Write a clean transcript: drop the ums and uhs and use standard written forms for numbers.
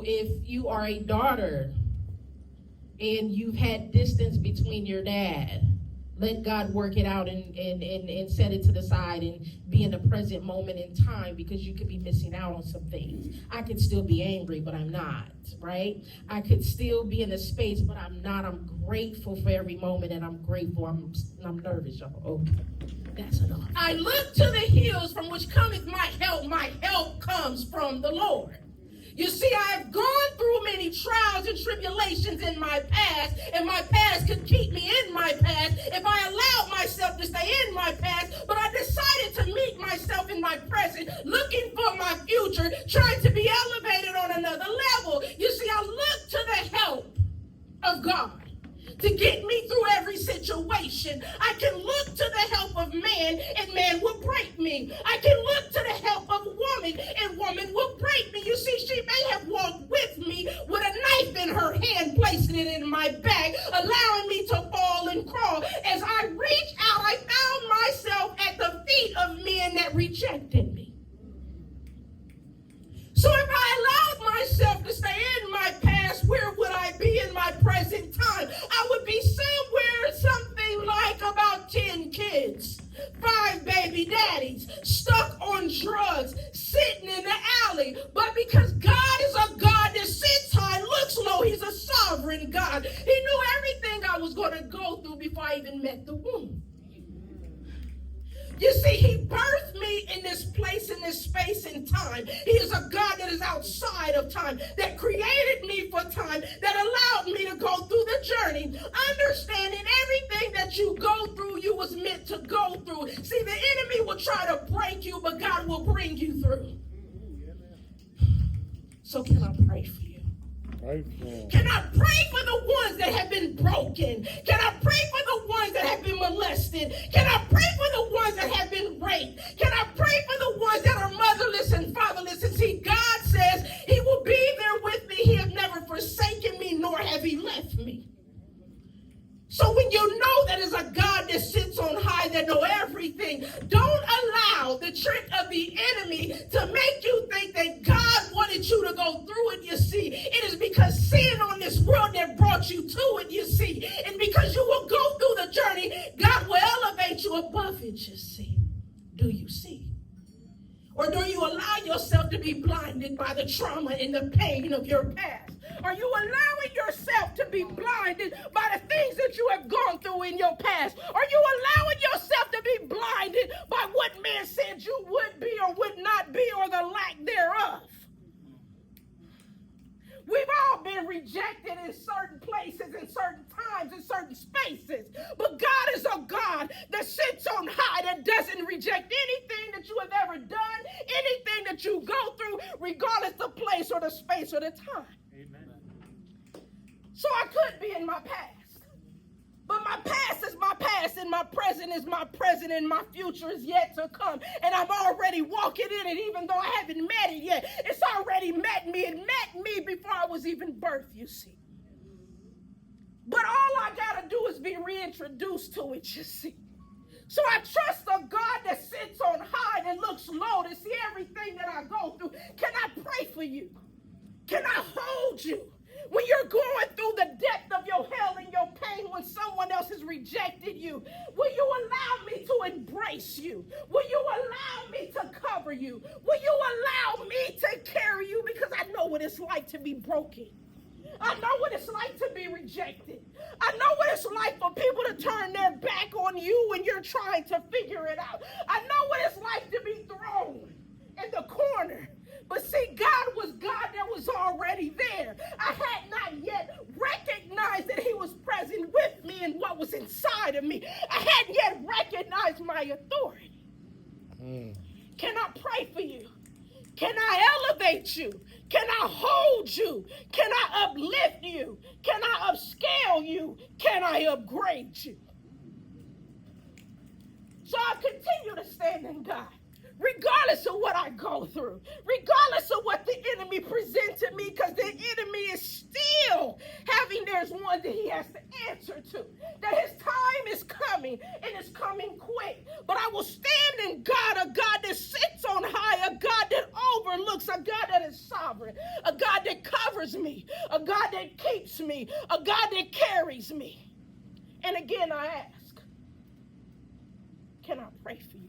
If you are a daughter and you've had distance between your dad, let God work it out and set it to the side and be in the present moment in time, because you could be missing out on some things. I could still be angry, but I'm not, right? I could still be in a space, but I'm not. I'm grateful for every moment, and I'm grateful. I'm nervous, y'all. Okay, that's enough. I look to the hills from which cometh my help. My help comes from the Lord. You see, I've gone through many trials and tribulations in my past, and my past could keep me in my past if I allowed myself to stay in my past, but I decided to meet myself in my present, looking for my future, trying to be elevated on another level. You see, I look to the help of God to get me through every situation. I can look to the help of man, and man will break me. I can look to the help of woman, and woman will break me. You see, she may have walked with me with a knife in her hand, placing it in my back, allowing me to fall and crawl. As I reached out, I found myself at the feet of men that rejected me. So if I allowed myself to stay in my past, where would I be in my present time? I would be somewhere, something like about 10 kids, 5 baby daddies, stuck on drugs, sitting in the alley. But because God is a God that sits high, looks low, he's a sovereign God. He knew everything I was going to go through before I even met the womb. You see, he birthed me in this place, in this space and time. He is a God that is outside of time, that created me for time, that allowed me to go through the journey, understanding everything that you go through, you was meant to go through. See, the enemy will try to break you, but God will bring you through. So can I pray for you? Can I pray for the ones that have been broken? Can I pray for the ones that have been molested? Can I pray for the ones that have been raped? Can I pray for the ones that are motherless and fatherless? And see, God says he will be there with me. He has never forsaken me, nor have he left me. So when you know that is a God that sits on high, that know everything, don't allow the trick of the enemy to make you think that God wanted you to go through it, you see. It is because sin on this world that brought you to it, you see. And because you will go through the journey, God will elevate you above it, you see. Do you see? Or do you allow yourself to be blinded by the trauma and the pain of your past? Are you allowing yourself to be blinded by the things that you have gone through in your past? Are you allowing yourself to be blinded by what man said you would be or would not be, or the lack thereof? We've all been rejected in certain places, in certain times, in certain spaces. But God is a God that sits on high, that doesn't reject anything that you have ever done, anything that you go through, regardless the place or the space or the time. Amen. So I could be in my past. But my past is my past, and my present is my present, and my future is yet to come. And I'm already walking in it, even though I haven't met it yet. It's already met me. It met me before I was even birthed, you see. But all I got to do is be reintroduced to it, you see. So I trust a God that sits on high, that looks low, to see everything that I go through. Can I pray for you? Can I hold you? When you're going through the depth of your hell and your pain, when someone else has rejected you, will you allow me to embrace you? Will you allow me to cover you? Will you allow me to carry you? Because I know what it's like to be broken. I know what it's like to be rejected. I know what it's like for people to turn their back on you when you're trying to figure it out. I know what it's like to be thrown in the corner. But see, God was God that was already there. I had not yet recognized that he was present with me and what was inside of me. I hadn't yet recognized my authority. Can I pray for you? Can I elevate you? Can I hold you? Can I uplift you? Can I upscale you? Can I upgrade you? So I continue to stand in God, regardless of what I go through, regardless of what the enemy presents to me, because the enemy is still having there's one that he has to answer to, that his time is coming, and it's coming quick. But I will stand in God, a God that sits on high, a God that overlooks, a God that is sovereign, a God that covers covers me, a God that keeps me, a God that carries me. And again, I ask, can I pray for you?